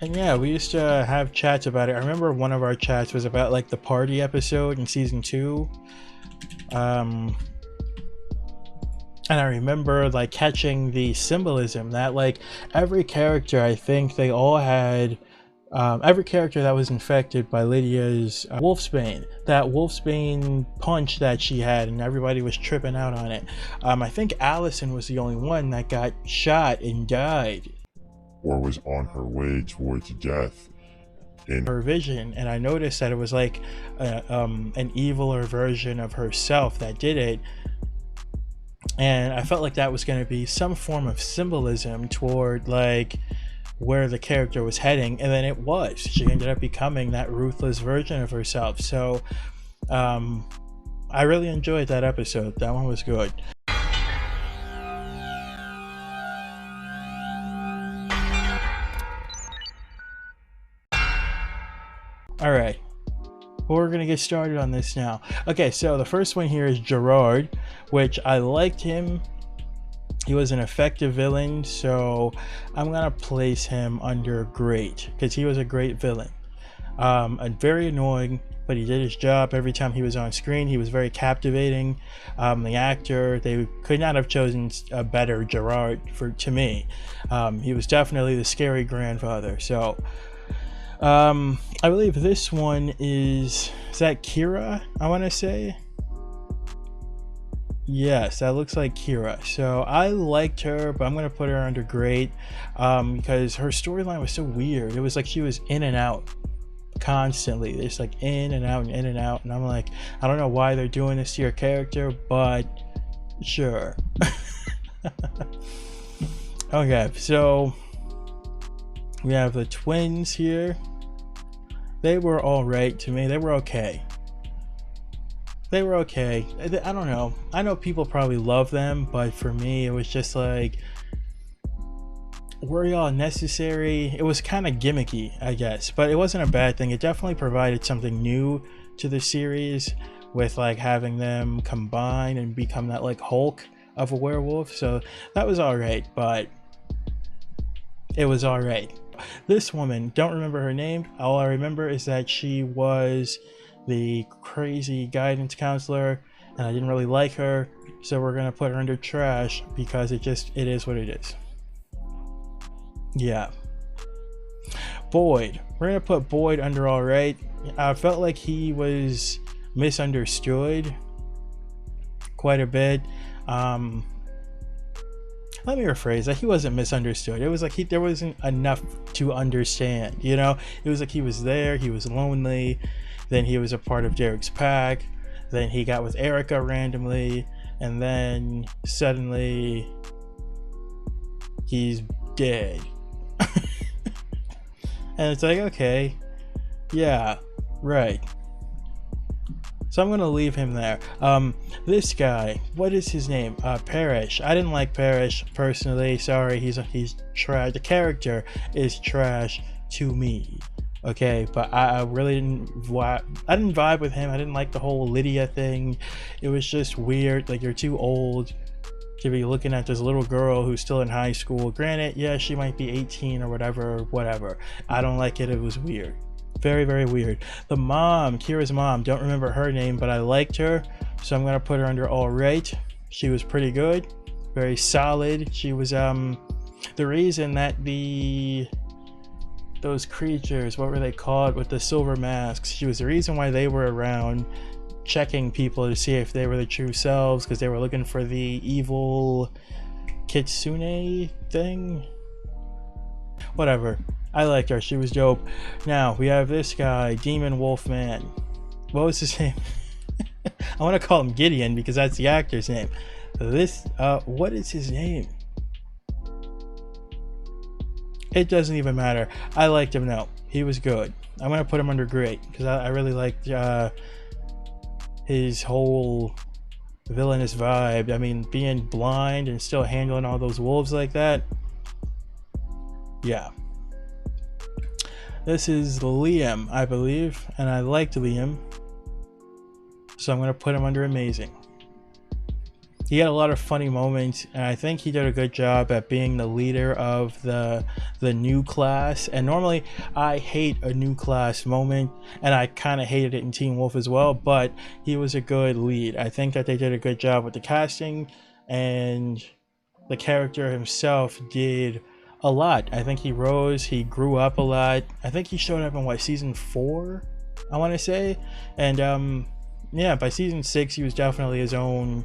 And yeah, we used to have chats about it. I remember one of our chats was about like the party episode in season 2. Um, and I remember like catching the symbolism that like every character, I think they all had every character that was infected by Lydia's Wolfsbane, that Wolfsbane punch that she had, and everybody was tripping out on it. I think Allison was the only one that got shot and died, or was on her way towards death in her vision, and I noticed that it was like an eviler version of herself that did it. And I felt like that was going to be some form of symbolism toward like where the character was heading, and then it was. She ended up becoming that ruthless version of herself. So I really enjoyed that episode. That one was good. All right, we're gonna get started on this now. Okay, so the first one here is Gerard, which I liked him. He was an effective villain, so I'm gonna place him under great because he was a great villain. And very annoying, but he did his job every time he was on screen. He was very captivating. The actor, they could not have chosen a better Gerard to me. He was definitely the scary grandfather. So I believe this one is that Kira, I want to say. Yes, that looks like Kira. So I liked her, but I'm gonna put her under great because her storyline was so weird. It was like she was in and out constantly. It's like in and out and in and out, and I'm like, I don't know why they're doing this to your character, but sure. Okay, so we have the twins here. They were all right to me. They were okay. They were okay. I don't know. I know people probably love them, but for me, it was just like, were y'all necessary? It was kind of gimmicky, I guess, but it wasn't a bad thing. It definitely provided something new to the series with like having them combine and become that like Hulk of a werewolf. So that was all right, but it was all right. This woman, don't remember her name. All I remember is that she was the crazy guidance counselor, and I didn't really like her, so we're gonna put her under trash because it is what it is. Yeah. Boyd, we're gonna put Boyd under all right. I felt like he was misunderstood quite a bit. Let me rephrase that. He wasn't misunderstood. It was like there wasn't enough to understand, you know? It was like he was there, he was lonely, then he was a part of Derek's pack, then he got with Erica randomly, and then suddenly he's dead. And it's like, okay, yeah, right. So I'm gonna leave him there. This guy, what is his name? Parrish. I didn't like Parrish personally. Sorry, he's trash. The character is trash to me. Okay, but I really didn't vibe with him. I didn't like the whole Lydia thing. It was just weird. Like, you're too old to be looking at this little girl who's still in high school. Granted, yeah, she might be 18 or whatever. I don't like it. It was weird. Very, very weird. The mom, Kira's mom, don't remember her name, but I liked her, so I'm gonna put her under all right. She was pretty good, very solid. She was the reason that those creatures, what were they called with the silver masks, she was the reason why they were around, checking people to see if they were the true selves, because they were looking for the evil kitsune thing. Whatever. I liked her. She was dope. Now we have this guy, Demon Wolfman. What was his name? I want to call him Gideon because that's the actor's name. What is his name? It doesn't even matter. I liked him. No, he was good. I'm gonna put him under great because I really liked his whole villainous vibe. I mean, being blind and still handling all those wolves like that. Yeah. This is Liam, I believe, and I liked Liam, so I'm going to put him under amazing. he had a lot of funny moments, and I think he did a good job at being the leader of the new class. And normally I hate a new class moment, and I kind of hated it in Teen Wolf as well, but he was a good lead. I think that they did a good job with the casting, and the character himself did a lot. I think he rose, he grew up a lot. I think he showed up in what, season 4, I want to say. And yeah, by season 6 he was definitely his own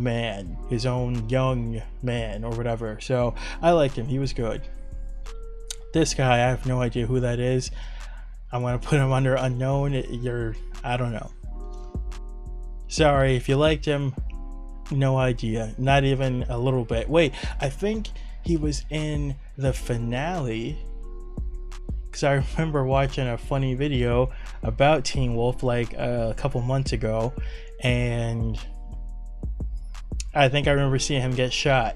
man, his own young man or whatever. So I liked him. He was good. This guy, I have no idea who that is. I'm gonna put him under unknown. I don't know. Sorry if you liked him. No idea. Not even a little bit. Wait, I think he was in the finale, because I remember watching a funny video about Teen Wolf like a couple months ago, and I think I remember seeing him get shot.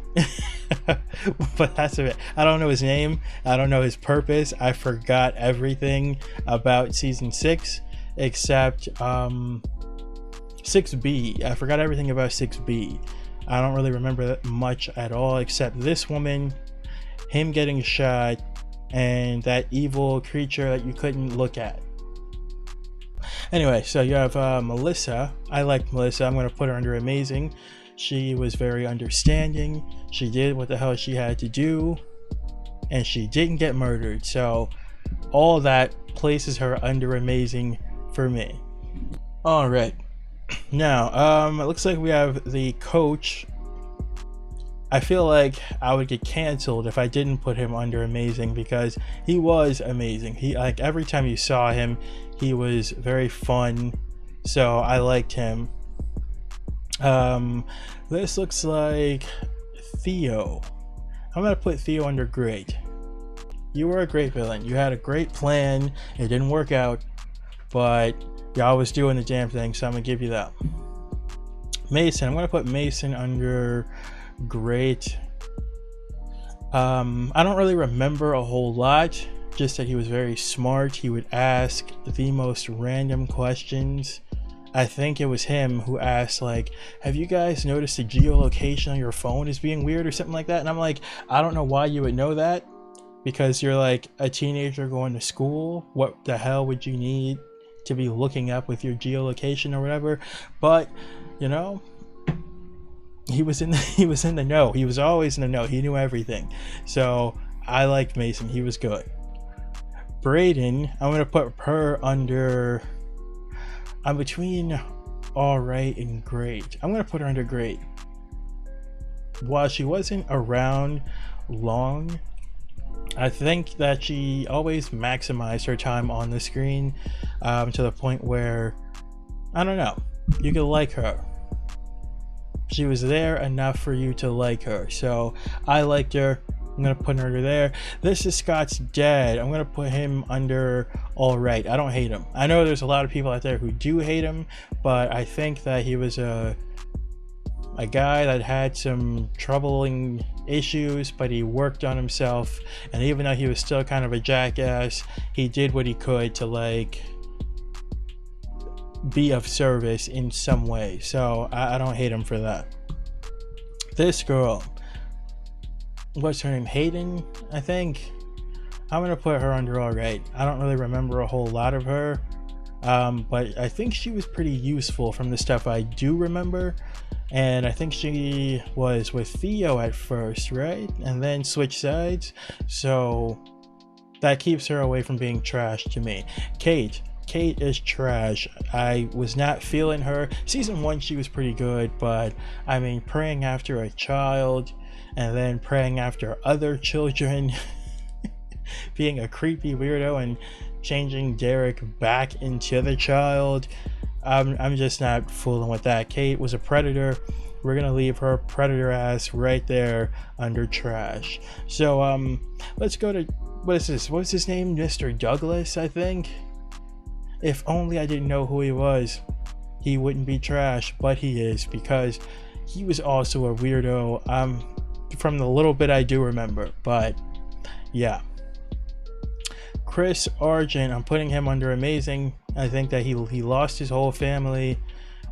But that's it. I don't know his name. I don't know his purpose. I forgot everything about season 6 except 6B. I forgot everything about 6B. I don't really remember that much at all except this woman, him getting shot, and that evil creature that you couldn't look at. Anyway, so you have Melissa. I like Melissa. I'm going to put her under amazing. She was very understanding. She did what the hell she had to do, and she didn't get murdered. So all that places her under amazing for me. All right. Now, it looks like we have the coach. I feel like I would get canceled if I didn't put him under amazing, because he was amazing. He, like, every time you saw him, he was very fun. So I liked him. This looks like Theo. I'm gonna put Theo under great. You were a great villain. You had a great plan. It didn't work out, but y'all was doing the damn thing, so I'm gonna give you that. Mason, I'm gonna put Mason under great. I don't really remember a whole lot, just that he was very smart. He would ask the most random questions. I think it was him who asked, like, have you guys noticed the geolocation on your phone is being weird or something like that? And I'm like, I don't know why you would know that, because you're like a teenager going to school. What the hell would you need to be looking up with your geolocation or whatever? But you know, he was in the know. He was always in the know. He knew everything. So I liked Mason. He was good. Brayden, I'm gonna put her under. I'm between all right and great. I'm gonna put her under great. While she wasn't around long, I think that she always maximized her time on the screen, to the point where, I don't know, you could like her. She was there enough for you to like her. So I liked her. I'm gonna put her under there. This is Scott's dad. I'm gonna put him under all right. I don't hate him. I know there's a lot of people out there who do hate him, but I think that he was a guy that had some troubling issues, but he worked on himself, and even though he was still kind of a jackass, he did what he could to, like, be of service in some way. So I don't hate him for that. This girl, what's her name? Hayden, I think. I'm gonna put her under all right. I don't really remember a whole lot of her, but I think she was pretty useful from the stuff I do remember. And I think she was with Theo at first, right? And then switched sides. So that keeps her away from being trash to me. Kate is trash. I was not feeling her. Season 1 she was pretty good, but I mean, praying after a child and then praying after other children, being a creepy weirdo and changing Derek back into the child. I'm just not fooling with that. Kate was a predator. We're gonna leave her predator ass right there under trash. So let's go to, what is this? What's his name? Mr. Douglas, I think. If only I didn't know who he was, he wouldn't be trash, but he is, because he was also a weirdo. From the little bit I do remember, but yeah. Chris Argent, I'm putting him under amazing. I think that he lost his whole family,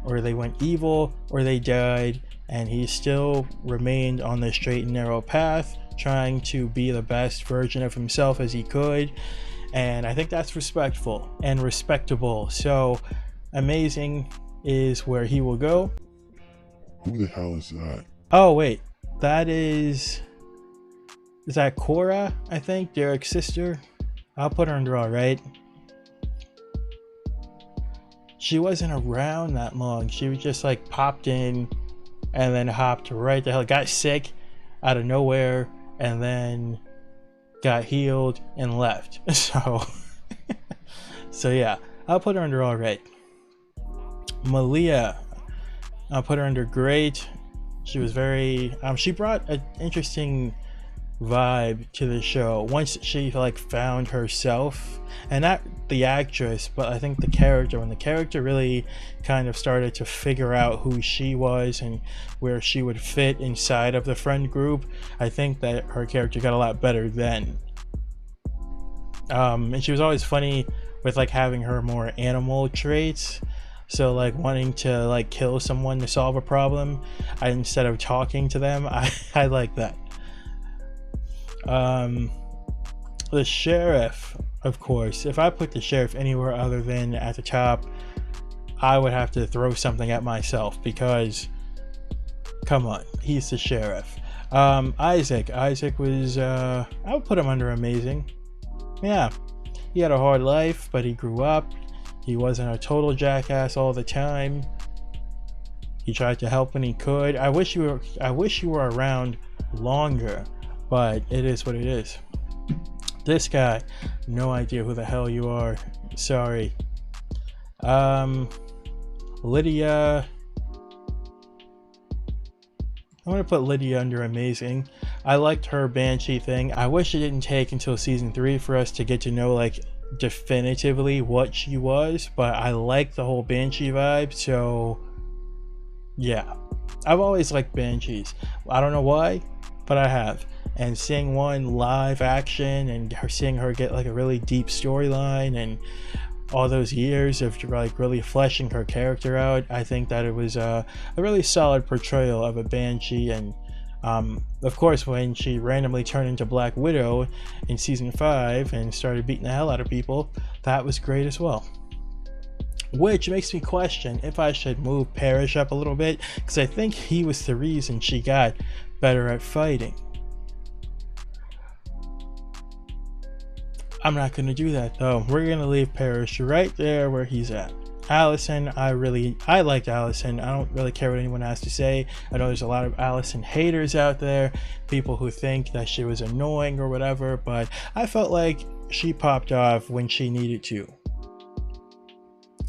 or they went evil, or they died, and he still remained on the straight and narrow path, trying to be the best version of himself as he could. And I think that's respectful and respectable. So Amazing is where he will go. Who the hell is that? Oh wait, that is that Cora, I think, Derek's sister? I'll put her under alright. She wasn't around that long. She was just like popped in and then hopped right the hell, got sick out of nowhere, and then got healed and left. So yeah, I'll put her under alright. Malia, I'll put her under great. She was very she brought an interesting vibe to the show once she like found herself, and not the actress, but I think the character. When the character really kind of started to figure out who she was and where she would fit inside of the friend group, I think that her character got a lot better then. And she was always funny with like having her more animal traits. So like wanting to like kill someone to solve a problem instead of talking to them. I like that. The sheriff, of course. If I put the sheriff anywhere other than at the top, I would have to throw something at myself, because come on, he's the sheriff. Isaac was I would put him under amazing. Yeah, he had a hard life, but he grew up. He wasn't a total jackass all the time. He tried to help when he could. I wish you were around longer, but it is what it is. This guy, no idea who the hell you are. Sorry. Lydia. I'm gonna put Lydia under amazing. I liked her Banshee thing. I wish it didn't take until season 3 for us to get to know like definitively what she was, but I like the whole Banshee vibe. So yeah, I've always liked Banshees. I don't know why, but I have. And seeing one live action and seeing her get like a really deep storyline and all those years of like really fleshing her character out, I think that it was a really solid portrayal of a Banshee. And of course, when she randomly turned into Black Widow in season 5 and started beating the hell out of people, that was great as well. Which makes me question if I should move Parrish up a little bit, because I think he was the reason she got better at fighting. I'm not going to do that though. We're going to leave Parrish right there where he's at. Allison, I liked Allison. I don't really care what anyone has to say. I know there's a lot of Allison haters out there, people who think that she was annoying or whatever, but I felt like she popped off when she needed to.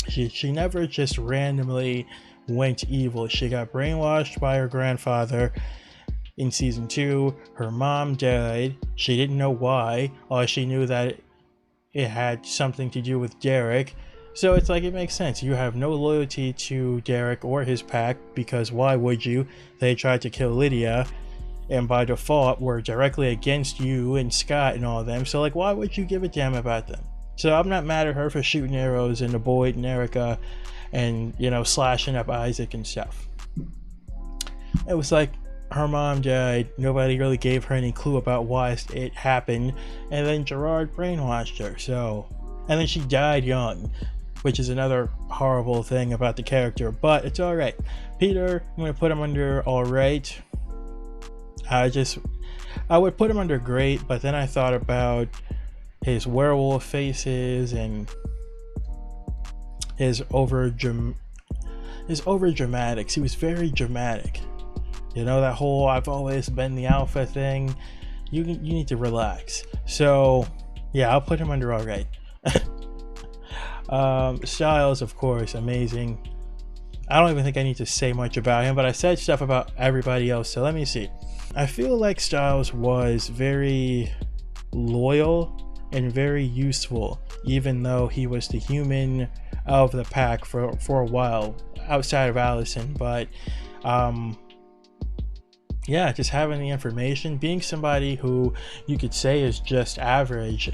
She never just randomly went evil. She got brainwashed by her grandfather in season 2. Her mom died. She didn't know why. All she knew that it had something to do with Derek. So it's like, it makes sense. You have no loyalty to Derek or his pack, because why would you? They tried to kill Lydia, and by default were directly against you and Scott and all of them. So like, why would you give a damn about them? So I'm not mad at her for shooting arrows into Boyd and Erica and, you know, slashing up Isaac and stuff. It was like, her mom died, nobody really gave her any clue about why it happened, and then Gerard brainwashed her. So, and then she died young, which is another horrible thing about the character, but it's alright. Peter, I'm gonna put him under alright. I would put him under great, but then I thought about his werewolf faces and his over dramatics. He was very dramatic. You know, that whole I've always been the alpha thing. You need to relax. So yeah, I'll put him under alright. Styles, of course, amazing. I don't even think I need to say much about him, but I said stuff about everybody else, so let me see. I feel like Styles was very loyal and very useful, even though he was the human of the pack for a while outside of Allison. But yeah, just having the information, being somebody who you could say is just average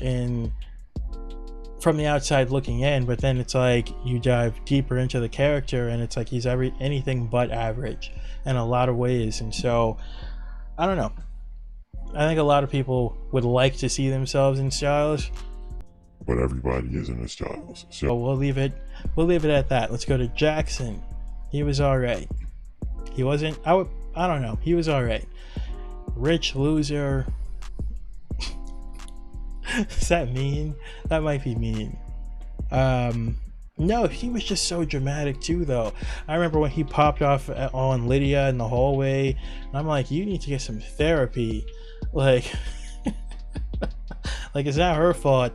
from the outside looking in, but then it's like you dive deeper into the character and it's like he's anything but average in a lot of ways. And so I don't know, I think a lot of people would like to see themselves in Styles, but everybody isn't in Styles. so we'll leave it at that. Let's go to Jackson. He was all right. He wasn't, I don't know, he was all right. Rich loser. Is that mean? That might be mean. No, he was just so dramatic too, though. I remember when he popped off on Lydia in the hallway, and I'm like, you need to get some therapy. Like, like it's not her fault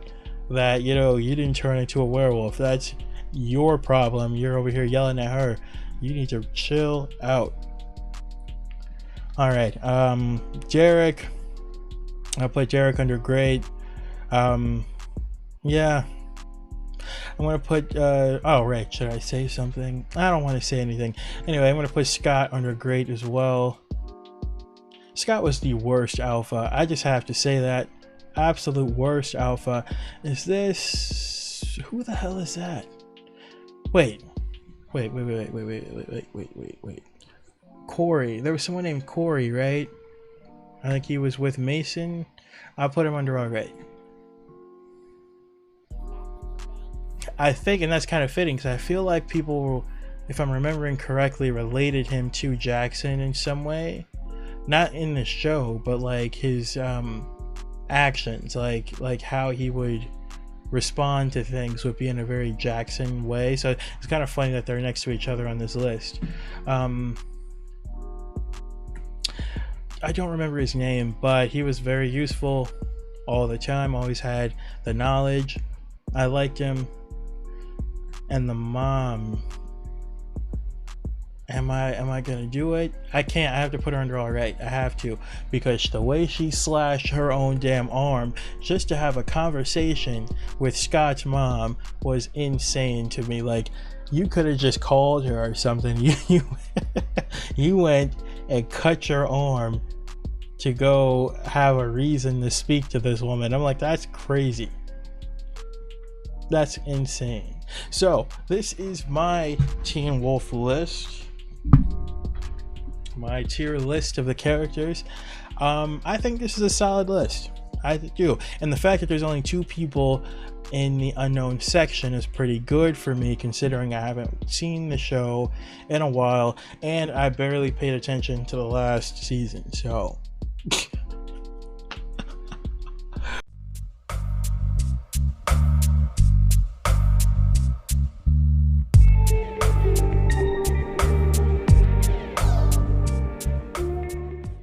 that, you know, you didn't turn into a werewolf. That's your problem. You're over here yelling at her. You need to chill out. All right, Jarek. I'll put Jarek under great. Yeah, I'm gonna put oh right, should I say something? I don't want to say anything. Anyway, I'm gonna put Scott under great as well. Scott was the worst alpha. I just have to say that. Absolute worst alpha. Is this, who the hell is that? Wait. Corey. There was someone named Corey, right? I think he was with Mason. I'll put him under all right. I think, and that's kind of fitting, because I feel like people, if I'm remembering correctly, related him to Jackson in some way. Not in the show, but like his actions, like how he would respond to things would be in a very Jackson way. So it's kind of funny that they're next to each other on this list. I don't remember his name, but he was very useful all the time, always had the knowledge. I liked him. And the mom, am I gonna do it? I can't. I have to put her under all right. I have to, because the way she slashed her own damn arm just to have a conversation with Scott's mom was insane to me. Like, you could have just called her or something. You went and cut your arm to go have a reason to speak to this woman. I'm like, that's crazy. That's insane. So this is my Teen Wolf list, my tier list of the characters. I think this is a solid list. I do, and the fact that there's only 2 people in the unknown section is pretty good for me, considering I haven't seen the show in a while and I barely paid attention to the last season. So